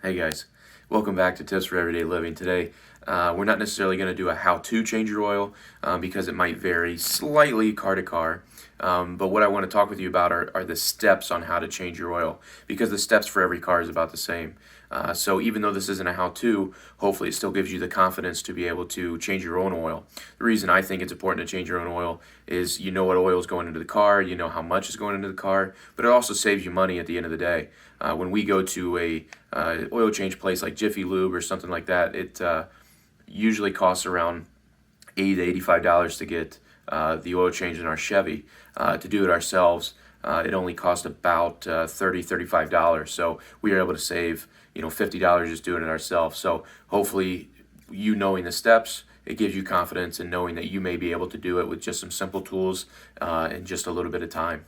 Hey guys, welcome back to Tips for Everyday Living. Today, we're not necessarily going to do a how-to change your oil because it might vary slightly car to car. But what I want to talk with you about are the steps on how to change your oil, because the steps for every car is about the same. So even though this isn't a how-to, hopefully it still gives you the confidence to be able to change your own oil. The reason I think it's important to change your own oil is you know what oil is going into the car, you know how much is going into the car, but it also saves you money at the end of the day. When we go to a oil change place like Jiffy Lube or something like that, it usually costs around $80 to $85 to get the oil change in our Chevy. To do it ourselves, it only costs about $30 to $35. So we are able to save $50 just doing it ourselves. So hopefully, you knowing the steps, it gives you confidence in knowing that you may be able to do it with just some simple tools and just a little bit of time.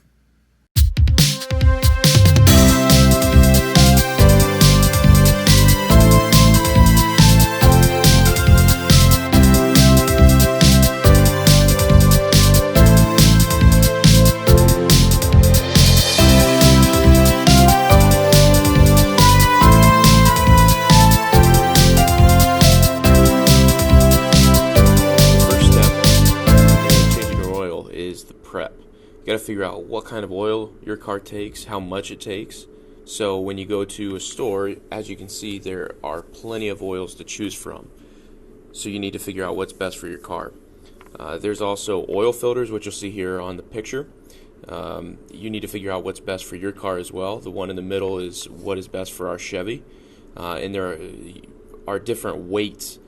Prep. You got to figure out what kind of oil your car takes, how much it takes. So when you go to a store, as you can see, there are plenty of oils to choose from. So you need to figure out what's best for your car. There's also oil filters, which you'll see here on the picture. You need to figure out what's best for your car as well. The one in the middle is what is best for our Chevy. And there are different weights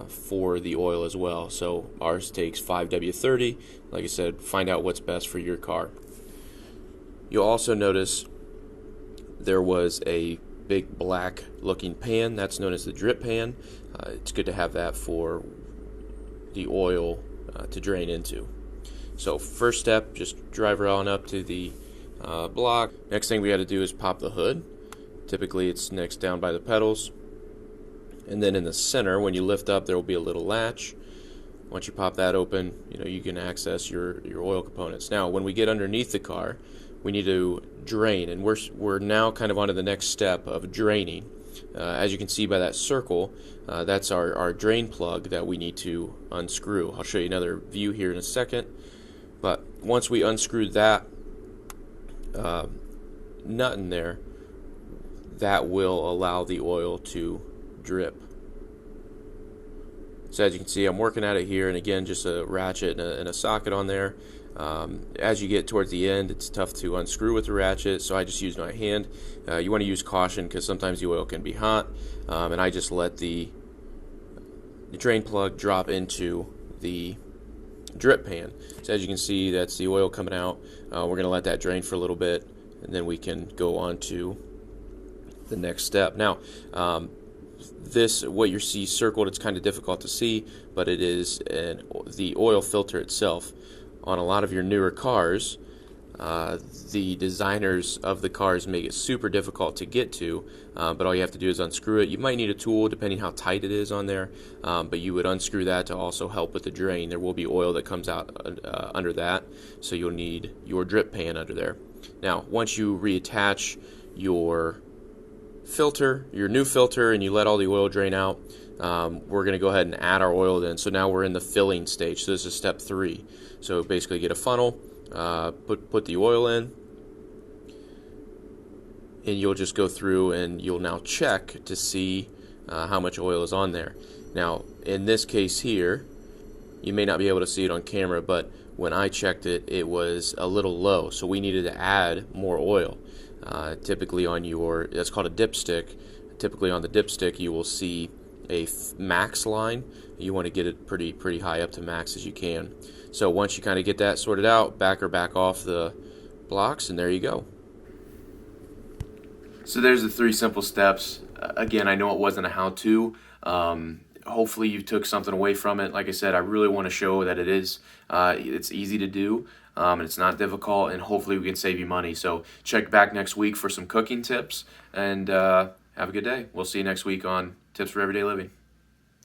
for the oil as well. So ours takes 5W30. Like I said, find out what's best for your car. You'll also notice there was a big black looking pan. That's known as the drip pan. It's good to have that for the oil to drain into. So first step, just drive on up to the block. Next thing we got to do is pop the hood. Typically it's next down by the pedals. And then in the center, when you lift up, there will be a little latch. Once you pop that open, you can access your oil components. Now, when we get underneath the car, we need to drain, and we're now kind of onto the next step of draining. As you can see by that circle, that's our drain plug that we need to unscrew. I'll show you another view here in a second. But once we unscrew that nut in there, that will allow the oil to drip. So as you can see, I'm working at it here, and again, just a ratchet and a socket on there. As you get towards the end, it's tough to unscrew with the ratchet, so I just use my hand. You want to use caution because sometimes the oil can be hot, and I just let the drain plug drop into the drip pan. So as you can see, that's the oil coming out. We're going to let that drain for a little bit, and then we can go on to the next step. Now, what you see circled, it's kind of difficult to see, but it is the oil filter itself. On a lot of your newer cars, the designers of the cars make it super difficult to get to, but all you have to do is unscrew it. You might need a tool depending how tight it is on there, but you would unscrew that to also help with the drain. There will be oil that comes out under that, so you'll need your drip pan under there. Now, once you reattach your new filter, and you let all the oil drain out, we're going to go ahead and add our oil then. So now we're in the filling stage. So this is step 3. So basically get a funnel, put the oil in, and you'll just go through and you'll now check to see how much oil is on there. Now in this case here, you may not be able to see it on camera, but when I checked it, it was a little low, so we needed to add more oil. Typically on that's called a dipstick. Typically on the dipstick, you will see a max line. You want to get it pretty high up to max as you can. So once you kind of get that sorted out, back off the blocks, and there you go. So there's the 3 simple steps. Again, I know it wasn't a how-to. Hopefully you took something away from it. Like I said, I really want to show that it's easy to do, and it's not difficult, and hopefully we can save you money. So check back next week for some cooking tips, and have a good day. We'll see you next week on Tips for Everyday Living.